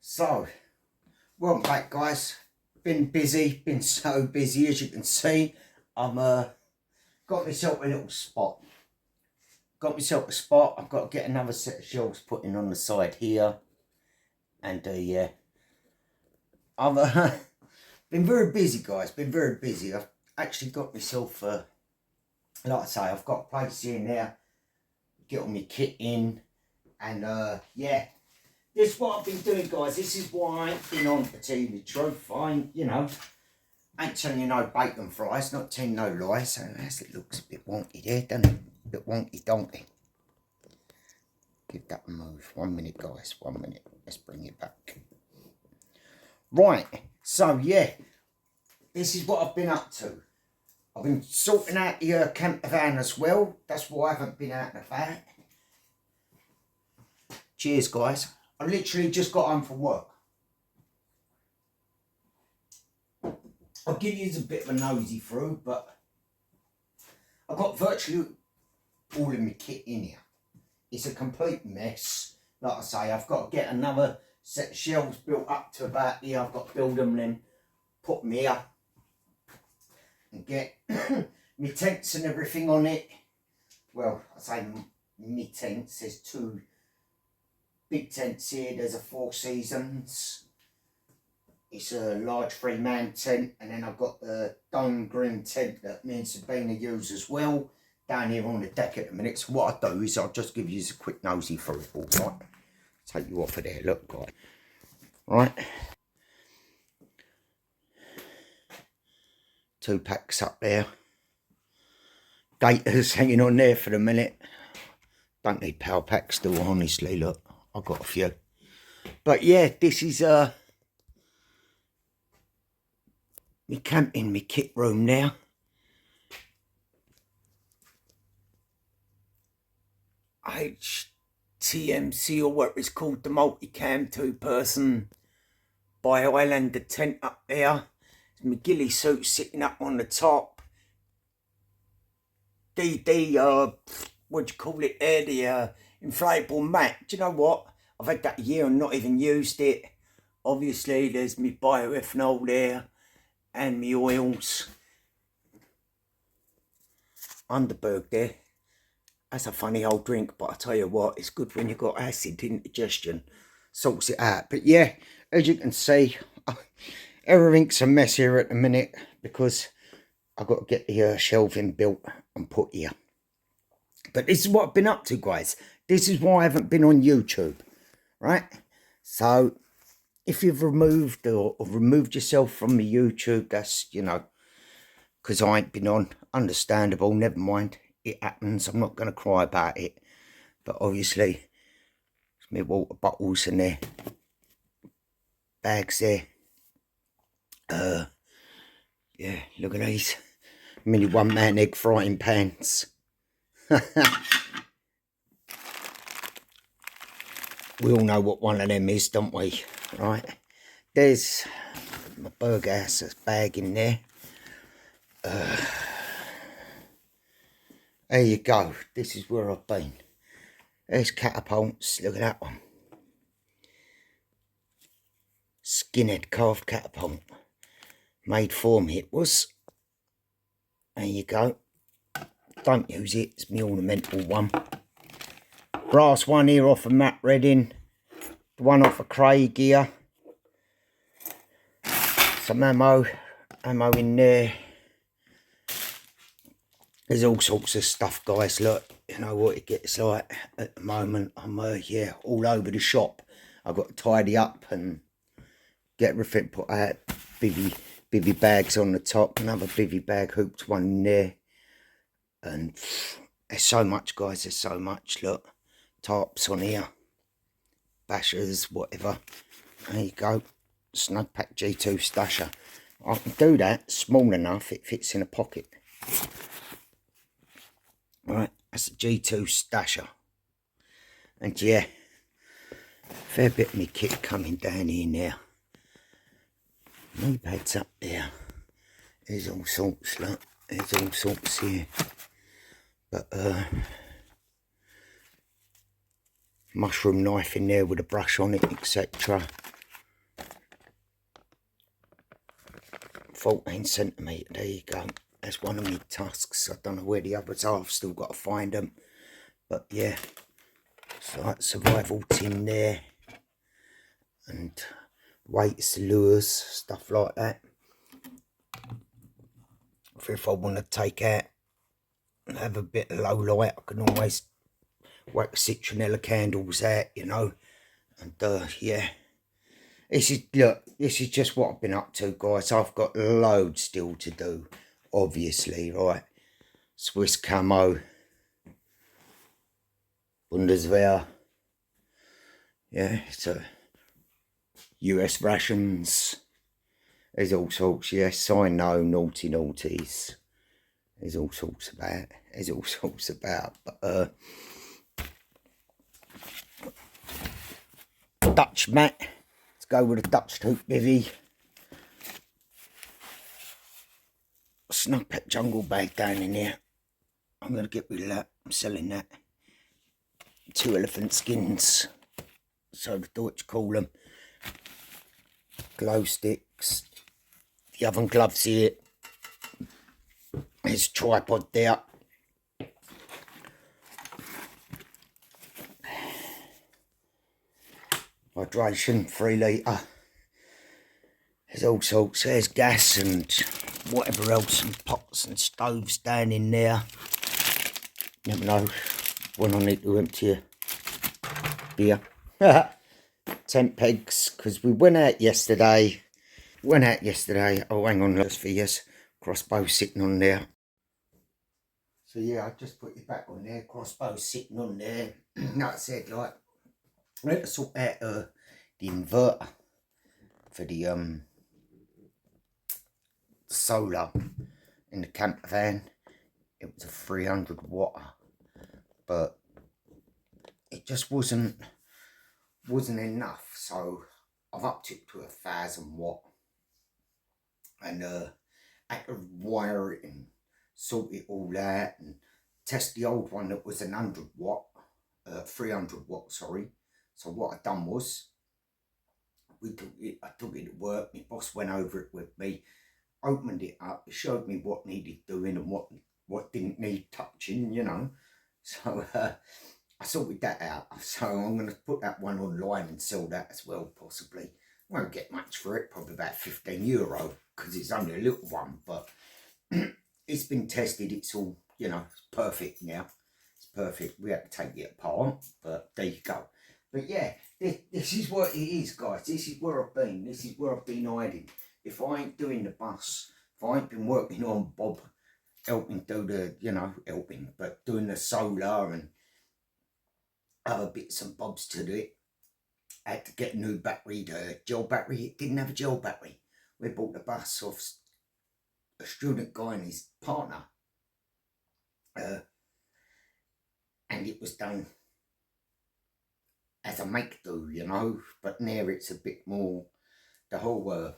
So, welcome back, guys. Been busy, been so busy, as you can see. I'm got myself a little spot. Got myself a spot. I've got to get another set of shelves put in on the side here. And yeah, I've been very busy, guys. Been very busy. I've actually got myself, like I say, I've got a place in there. Get all my kit in, and yeah. This is what I've been doing, guys. This is why I ain't been on to tell you the truth. You know, ain't telling you no bacon fries, not telling no lies. So as it looks a bit wonky there, doesn't it? A bit wonky donkey. Give that a move. 1 minute, guys. 1 minute. Let's bring it back. Right. So, yeah. This is what I've been up to. I've been sorting out the camper van as well. That's why I haven't been out and about. Cheers, guys. I literally just got home from work. I'll give you a bit of a nosy through, but I've got virtually all of my kit in here. It's a complete mess. Like I say, I've got to get another set of shelves built up to about here. I've got to build them, then put them here. And get my tents and everything on it. Well, I say my tents. There's two big tents here. There's a Four Seasons. It's a large 3-man tent, and then I've got the dome green tent that me and Sabina use as well down here on the deck at the minute. So what I do is I'll just give you a quick nosy for it all, right? Take you off of there, look, guys. Right. 2 packs up there. Gators hanging on there for the minute. Don't need power packs still, honestly, look. I've got a few. But yeah, this is me camping, me kit room now. HTMC, or what it's called, the multicam 2-person by Highlander tent up there. My ghillie suit sitting up on the top. What do you call it there? The inflatable mat. Do you know what? I've had that a year and not even used it. Obviously, there's my bioethanol there and my oils. Underberg there. That's a funny old drink, but I tell you what, it's good when you've got acid indigestion. Sorts it out. But yeah, as you can see, everything's a mess here at the minute because I've got to get the shelving built and put here. But this is what I've been up to, guys. This is why I haven't been on YouTube, right? So, if you've removed or removed yourself from the YouTube, that's, you know, because I ain't been on. Understandable, never mind. It happens. I'm not going to cry about it. But obviously, my water bottles and their bags there. Yeah, look at these. Mini 1-man egg frying pans. We all know what one of them is, don't we? Right. There's my Berghaus bag in there. There you go. This is where I've been. There's catapults. Look at that one. Skinhead carved catapult. Made for me it was. There you go. Don't use it. It's my ornamental one. Brass one here off of Matt Redding. The one off of Craig here. Some ammo in there. There's all sorts of stuff, guys. Look, you know what it gets like at the moment. I'm yeah, all over the shop. I've got to tidy up and get everything put out. Bivvy bags on the top. Another bivvy bag, hooped one in there. And there's so much, guys. There's so much. Look, tarps on here. Bashers, whatever. There you go. Snugpak G2 stasher. I can do that. Small enough. It fits in a pocket. Right, that's a G2 stasher. And yeah, fair bit of me kit coming down here now. Knee pads up there. There's all sorts, look. There's all sorts here. But mushroom knife in there with a brush on it, etc. 14 centimetre, there you go. That's one of my tusks. I don't know where the others are, I've still got to find them. But yeah, it's like survival tin there. And weights, lures, stuff like that. If I want to take out and have a bit of low light, I can always whack citronella candles out, you know. And yeah, this is just what I've been up to, guys. I've got loads still to do, obviously, right? Swiss camo, Bundeswehr, yeah, so US rations. There's all sorts, yes, I know, naughty naughties. There's all sorts about. But Dutch mat. Let's go with a Dutch toot bivvy. Snug pet jungle bag down in here. I'm gonna get rid of that. I'm selling that. 2 elephant skins, so the Deutsch call them. Glow sticks. The oven gloves here. There's a tripod there. Hydration, 3 litre. There's all sorts. There's gas and whatever else, and pots and stoves down in there. Never know when I need to empty a beer. Tent pegs, because we went out yesterday. Oh, hang on, let's for yes. Crossbow sitting on there. So yeah, I just put it back on there. Crossbow sitting on there. Like I said, like, I had to sort out the inverter for the solar in the camper van. It was a 300 watt, but it just wasn't enough. So I've upped it to 1,000 watt, and had to wire it and sort it all out and test the old one that was an 100 watt, 300 watt, sorry. So what I done was, I took it to work. My boss went over it with me, opened it up, it showed me what needed doing and what didn't need touching, you know. So I sorted that out. So I'm going to put that one online and sell that as well, possibly. Won't get much for it, probably about €15, because it's only a little one, but it's been tested. It's all, you know, it's perfect now. It's perfect. We had to take it apart, but there you go. But yeah, this is what it is, guys. This is where I've been. This is where I've been hiding. If I ain't doing the bus, if I ain't been working on Bob, helping do the, you know, but doing the solar and other bits and bobs to do it, I had to get a new battery, the gel battery. It didn't have a gel battery. We bought the bus off a student guy and his partner. And it was done as a make do, you know, but now it's a bit more, the whole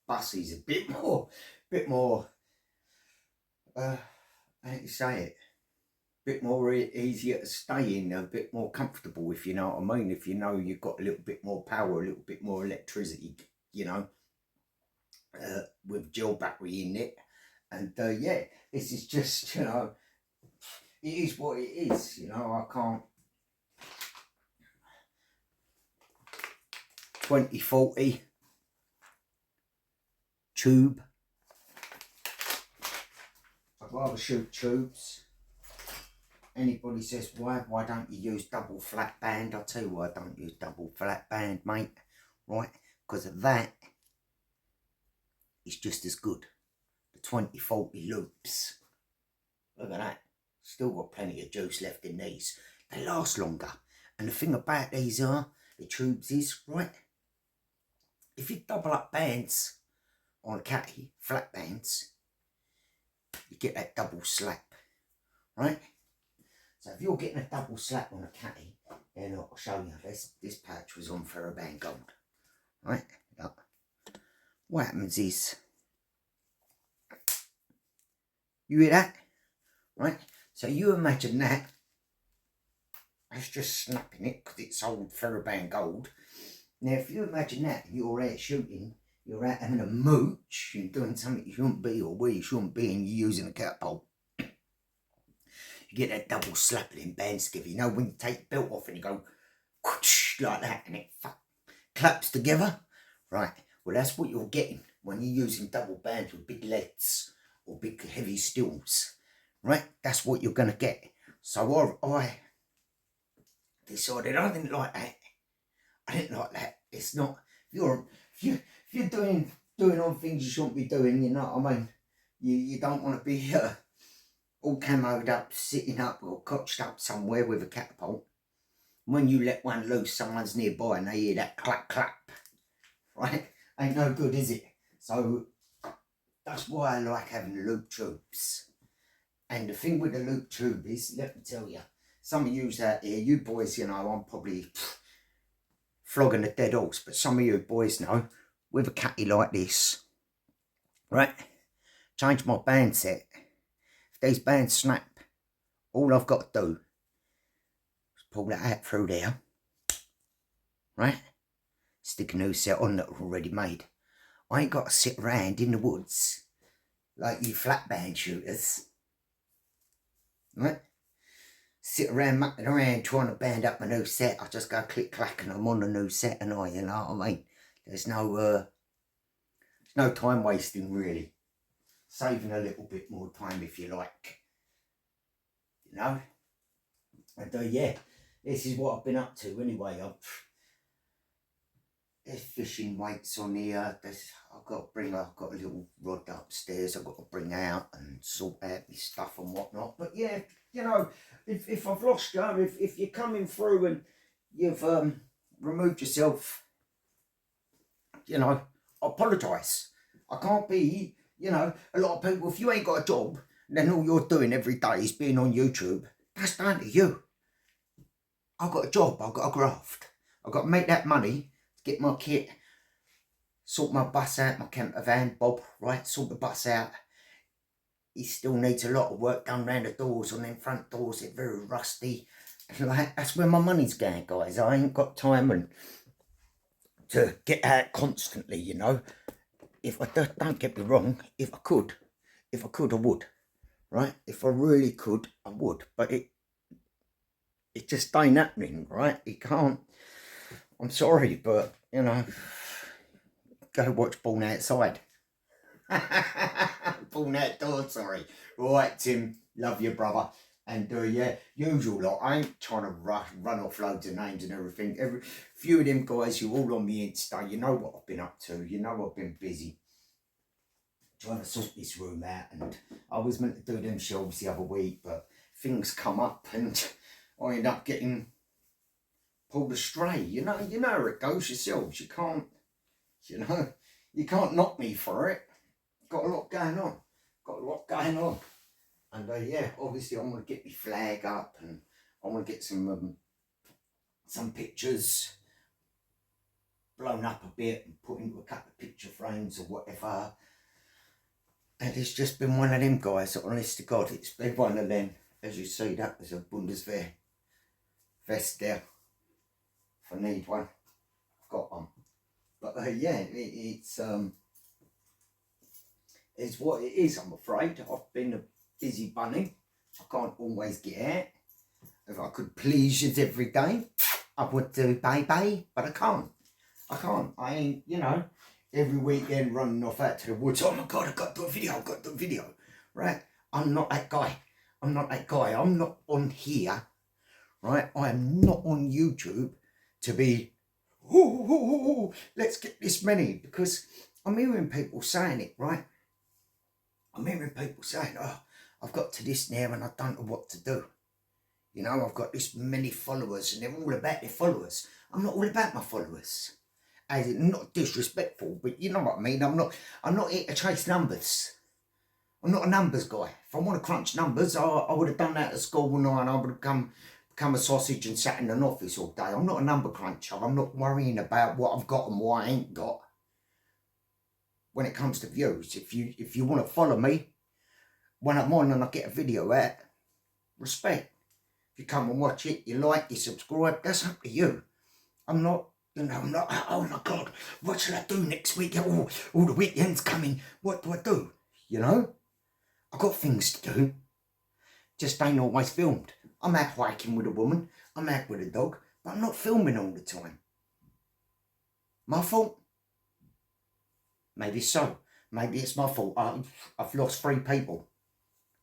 bus is a bit more, how do you say it, bit more easier to stay in, a bit more comfortable, if you know what I mean. If you know you've got a little bit more power, a little bit more electricity, you know, with gel battery in it. And yeah, this is just, you know, it is what it is, you know. I can't 2040 tube. I'd rather shoot tubes. Anybody says why don't you use double flat band? I'll tell you why I don't use double flat band, mate. Right? Because of that, it's just as good. The 2040 loops. Look at that. Still got plenty of juice left in these. They last longer. And the thing about these the tubes is, right, if you double up bands on a caddy, flat bands, you get that double slap, right? So if you're getting a double slap on a caddy, And I'll show you, this patch was on TheraBand Gold, right? Look. What happens is, you hear that, right? So you imagine that, that's just snapping it because it's old TheraBand Gold. Now if you imagine that, you're out shooting, you're out having a mooch, you're doing something you shouldn't be or where you shouldn't be and you're using a catapult. You get that double slap in band together, you know, when you take the belt off and you go whoosh, like that and it claps together, right? Well, that's what you're getting when you're using double bands with big leads or big heavy steels, right? That's what you're going to get. So I decided I didn't like that. I didn't like that. It's not, if you're doing on things you shouldn't be doing, you know what I mean? You don't want to be all camoed up, sitting up or cotched up somewhere with a catapult. When you let one loose, someone's nearby and they hear that clap, clap, right? Ain't no good, is it? So that's why I like having loop tubes. And the thing with the loop tube is, let me tell you, some of yous out here, you boys, you know, I'm probably flogging a dead horse, but some of you boys know, with a catty like this, right? Change my band set. If these bands snap, all I've got to do is pull that out through there, right? Stick a new set on that I've already made. I ain't got to sit around in the woods like you flat band shooters, right? Sit around mucking around trying to band up a new set. I just go click clack and I'm on a new set and you know what I mean? There's no time wasting really. Saving a little bit more time if you like. You know? And yeah, this is what I've been up to anyway. There's fishing weights on here. I've got a little rod upstairs I've got to bring out and sort out my stuff and whatnot. But yeah, you know, if I've lost you, if you're coming through and you've removed yourself, you know, I apologise. I can't be, you know, a lot of people, if you ain't got a job, then all you're doing every day is being on YouTube, that's down to you. I've got a job, I've got a graft. I've got to make that money to get my kit, sort my bus out, my camper van, Bob, right, sort the bus out. He still needs a lot of work done around the doors, on them front doors, they're very rusty. Like, that's where my money's going, guys. I ain't got time to get out constantly, you know. If I don't get me wrong, if I could, I would, right? If I really could, I would. But it just ain't happening, right? You can't. I'm sorry, but you know, go watch Born Outside. Born Outdoors, sorry. Right, Tim, love you, brother. And yeah, usual lot. I ain't trying to run off loads of names and everything. Every few of them guys who all on me Insta, you know what I've been up to. You know I've been busy trying to sort this room out, and I was meant to do them shelves the other week, but things come up and I end up getting pulled astray. You know how it goes yourselves. You can't, you know, you can't knock me for it. Got a lot going on. And yeah, obviously I want to get my flag up and I want to get some pictures blown up a bit and put into a couple of picture frames or whatever. And it's just been one of them, guys, honest to God, it's been one of them. As you see, that was a Bundeswehr vest there. If I need one, I've got one. But yeah, it's what it is, I'm afraid. I've been a busy bunny. I can't always get out. If I could please you every day, I would do, baby, but I can't. I ain't, you know, every weekend running off out to the woods. Oh my God, I've got to do a video, right? I'm not that guy. I'm not on here, right? I am not on YouTube to be, let's get this many, because I'm hearing people saying it, right? I'm hearing people saying, oh, I've got to this now and I don't know what to do. You know, I've got this many followers and they're all about their followers. I'm not all about my followers. As in, not disrespectful, but you know what I mean. I'm not here to chase numbers. I'm not a numbers guy. If I want to crunch numbers, I would have done that at school and I would have become become a sausage and sat in an office all day. I'm not a number cruncher. I'm not worrying about what I've got and what I ain't got. When it comes to views, if you want to follow me when I'm on and I get a video out, respect. If you come and watch it, you like, you subscribe, that's up to you. I'm not, I'm not, oh my God, what shall I do next week? Oh, the weekend's coming. What do I do? I've got things to do. Just ain't always filmed. I'm out hiking with a woman. I'm out with a dog. But I'm not filming all the time. My fault? Maybe so. Maybe it's my fault. I've lost 3 people.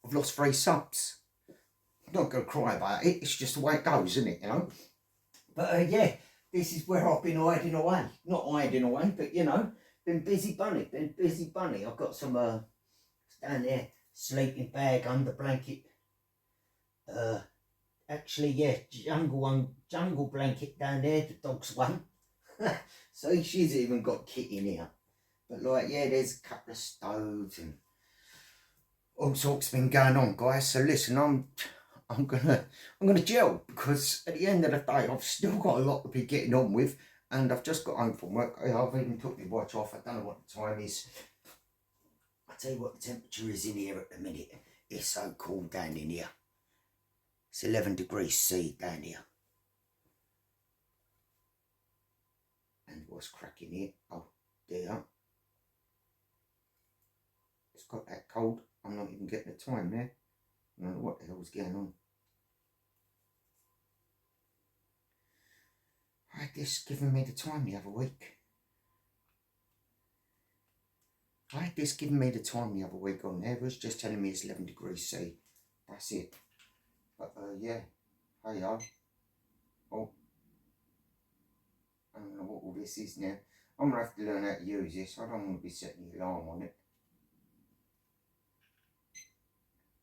I've lost 3 subs. I'm not going to cry about it. It's just the way it goes, isn't it, But yeah, this is where I've been hiding away. Not hiding away, but been busy bunny. I've got some down there, sleeping bag, under blanket. Actually, yeah, jungle blanket down there, the dog's one. So she's even got Kitty in here. But yeah, there's a couple of stoves and all sorts been going on, guys. So listen, I'm gonna gel, because at the end of the day, I've still got a lot to be getting on with, and I've just got home from work. I've even took my watch off. I don't know what the time is. I'll tell you what the temperature is in here at the minute. It's so cool down in here. It's 11 degrees C down here. And what's cracking here? Oh, dear. It's got that cold. I'm not even getting the time there. I don't know what the hell's going on. I had this giving me the time the other week. On there. It was just telling me it's 11 degrees C. That's it. But yeah. Hey yo. Oh. I don't know what all this is now. I'm going to have to learn how to use this. I don't want to be setting the alarm on it.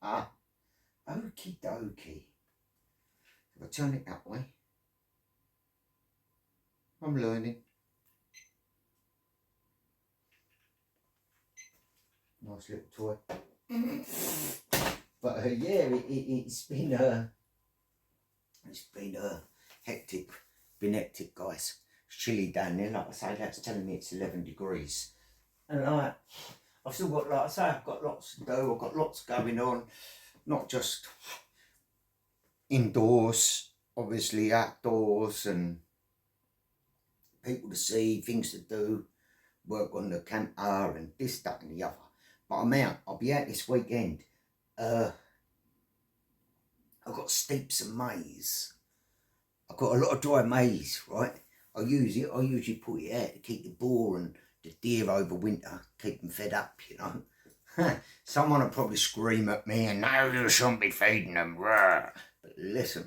Ah. Okie dokie. If I turn it that way. I'm learning. Nice little toy. But yeah, it's been hectic. Been hectic, guys. It's chilly down there. Like I say, that's telling me it's 11 degrees. And I've still got, like I say, I've got lots to do. I've got lots going on. Not just indoors, obviously outdoors, and people to see, things to do, work on the camper and this, that and the other. But I'm out. I'll be out this weekend. I've got steeps and maize. I've got a lot of dry maize, right? I usually put it out to keep the boar and the deer over winter, keep them fed up, Someone will probably scream at me and, no, you shouldn't be feeding them, rah. But listen,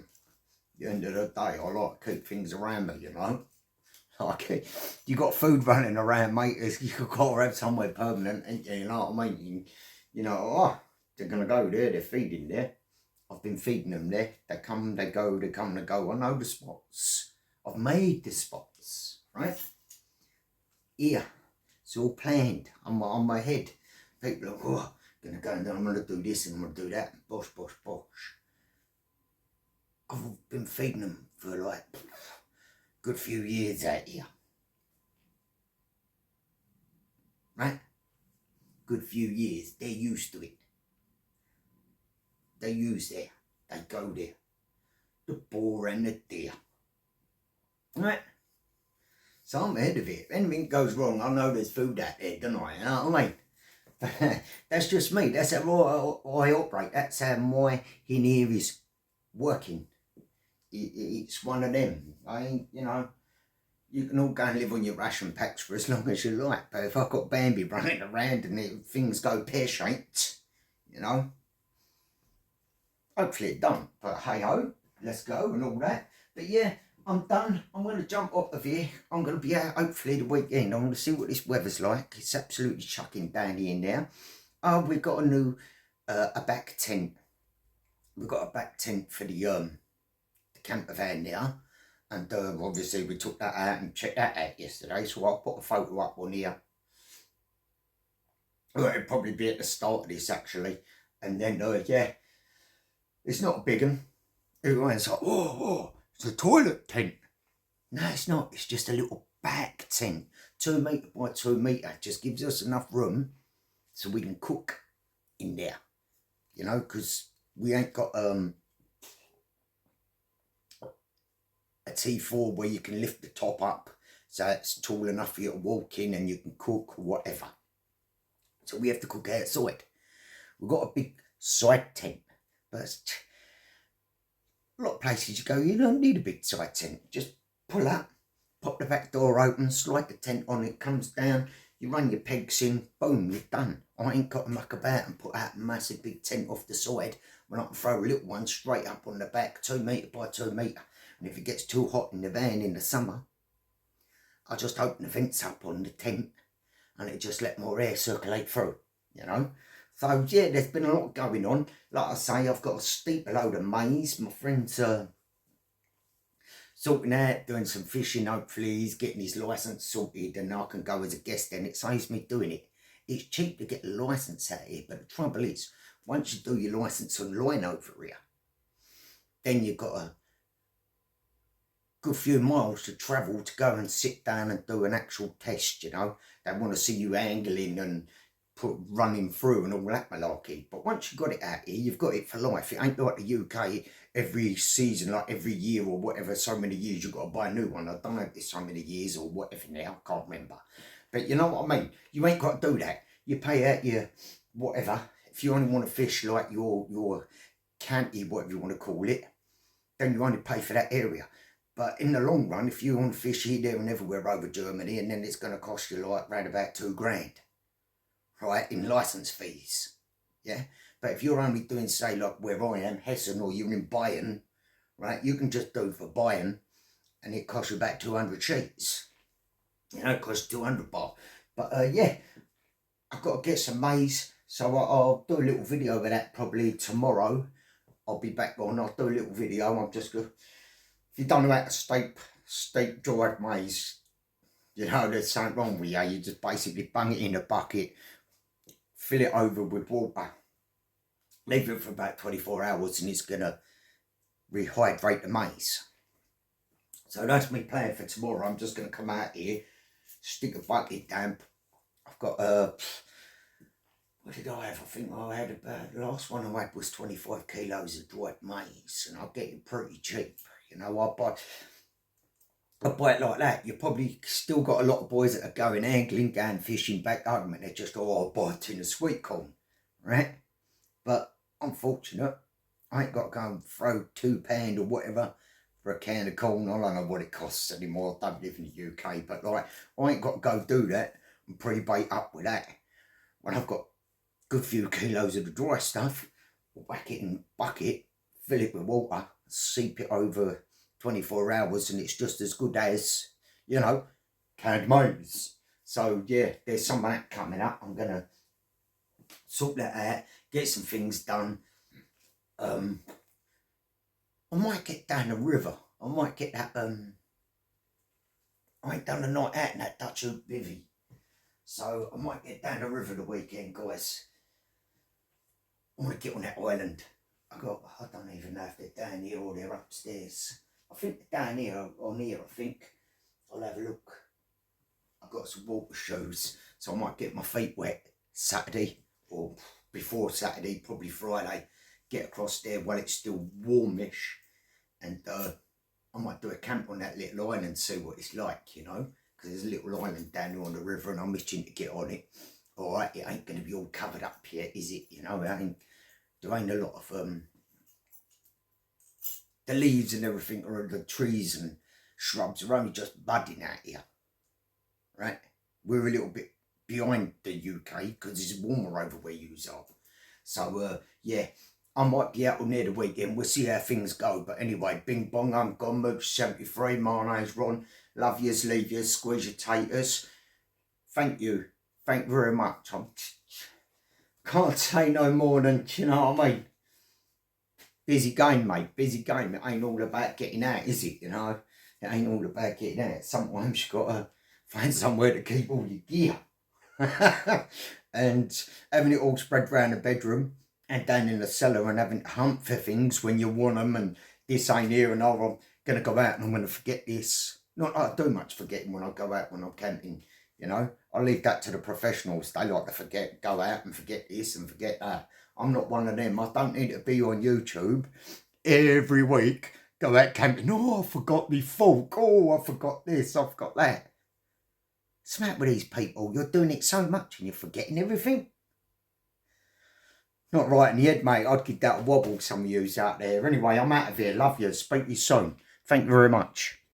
at the end of the day, I like to keep things around me, Like, you got food running around, mate. You've got to have somewhere permanent, ain't you? You know what I mean? They're going to go there, they're feeding there. I've been feeding them there. They come, they go, they come, they go. I know the spots. I've made the spots, right? Here, it's all planned on my head. People are, going to go and I'm going to do this and I'm going to do that. Bosh, bosh, bosh. I've been feeding them for like a good few years out here. Right? Good few years. They're used to it. They use there. They go there. The boar and the deer. Right? So I'm ahead of it. If anything goes wrong, I know there's food out there, don't I? You know what I mean? That's just me. That's how I operate. That's how my in here is working. It's one of them. I ain't, you can all go and live on your ration packs for as long as you like. But if I've got Bambi running around and things go pear-shaped, hopefully it don't. But hey-ho, let's go and all that. But yeah, I'm done. I'm going to jump off of here. I'm going to be out hopefully the weekend. I'm going to see what this weather's like. It's absolutely chucking down here now. Oh, we've got a new, a back tent. We've got a back tent for the camper van there. And obviously we took that out and checked that out yesterday. So I'll put a photo up on here. Well, it'll probably be at the start of this actually. And then, yeah, it's not a big one. Everyone's like, oh, it's a toilet tent. No, it's not. It's just a little back tent. 2 metre by 2 metre. Just gives us enough room so we can cook in there. You know, because we ain't got a T4 where you can lift the top up so it's tall enough for you to walk in and you can cook or whatever. So we have to cook outside. We've got a big side tent, but a lot of places you go, you don't need a big side tent. Just pull up, pop the back door open, slide the tent on, it comes down, you run your pegs in, boom, you're done. I ain't got to muck about and put out a massive big tent off the side when I can throw a little one straight up on the back, 2 metre by 2 metre. And if it gets too hot in the van in the summer, I just open the vents up on the tent and it just let more air circulate through, you know. So yeah, there's been a lot going on. Like I say, I've got a steep load of maize. My friend's sorting out, doing some fishing. Hopefully he's getting his licence sorted and I can go as a guest and it saves me doing it. It's cheap to get a licence out here, but the trouble is, once you do your licence online over here, then you've got a good few miles to travel to go and sit down and do an actual test, you know. They want to see you angling and running through and all that malarkey. But once you've got it out here, you've got it for life. It ain't like the UK every season, like every year or whatever, so many years you've got to buy a new one. I don't know if it's so many years or whatever now, I can't remember. But you know what I mean? You ain't got to do that. You pay out your whatever. If you only want to fish like your county, whatever you want to call it, then you only pay for that area. But in the long run, if you want to fish here, there and everywhere over Germany, and then it's going to cost you like around about £2,000, right, in licence fees, yeah? But if you're only doing, say, like where I am, Hessen, or you're in Bayern, right, you can just do for Bayern, and it costs you about 200 sheets. You know, it costs 200 baht. But yeah, I've got to get some maize, so I'll do a little video of that probably tomorrow. I'll be back on, I'll do a little video. I'm just going to, if you don't know how to steep dried maize, you know, there's something wrong with you. You just basically bung it in a bucket, fill it over with water, leave it for about 24 hours and it's going to rehydrate the maize. So that's my plan for tomorrow. I'm just going to come out here, stick a bucket down. I've got, what did I have? I think I had about, the last one I had was 25 kilos of dried maize and I'll get it pretty cheap. You know, I buy it like that. You've probably still got a lot of boys that are going angling, going fishing back home and they're just, oh, I'll buy a tin of sweet corn, right? But I'm fortunate. I ain't got to go and throw £2 or whatever for a can of corn. I don't know what it costs anymore. I don't live in the UK, but like, I ain't got to go do that and pre-bait up with that. When I've got a good few kilos of the dry stuff, whack it in a bucket, fill it with water, seep it over 24 hours and it's just as good as, you know, canned maize. So yeah, there's some of that coming up. I'm going to sort that out, get some things done. I might get down the river. I might get that, I ain't done a night out in that Dutch Oak bivvy. So I might get down the river the weekend, guys. I want to get on that island. I don't even know if they're down here or they're upstairs. I think they're down here, on here, I think. I'll have a look. I've got some water shoes, so I might get my feet wet Saturday, or before Saturday, probably Friday. Get across there while it's still warmish, and I might do a camp on that little island and see what it's like, you know, because there's a little island down there on the river and I'm itching to get on it. All right, it ain't going to be all covered up yet, is it? You know, there ain't a lot of the leaves and everything, or the trees and shrubs are only just budding out here, right? We're a little bit behind the UK because it's warmer over where you are. So yeah, I might be out on there the weekend. We'll see how things go. But anyway, bing bong, I'm gone. Mooch 73. My name's Ron. Love yous, leave yous, squeeze your taters. Thank you. Thank you very much. I can't say no more than, you know what I mean? Busy game, mate. Busy game. It ain't all about getting out, is it? You know, it ain't all about getting out. Sometimes you've got to find somewhere to keep all your gear. And having it all spread around the bedroom and down in the cellar and having to hunt for things when you want them and this ain't here, and I'm going to go out and I'm going to forget this. Not that I do much forgetting when I go out when I'm camping, you know. I leave that to the professionals. They like to go out and forget this and forget that. I'm not one of them. I don't need to be on YouTube every week, go out camping. Oh, I forgot my fork. Oh, I forgot this. I forgot that. Smack with these people. You're doing it so much and you're forgetting everything. Not right in the head, mate. I'd give that a wobble, some of yous out there. Anyway, I'm out of here. Love you. Speak to you soon. Thank you very much.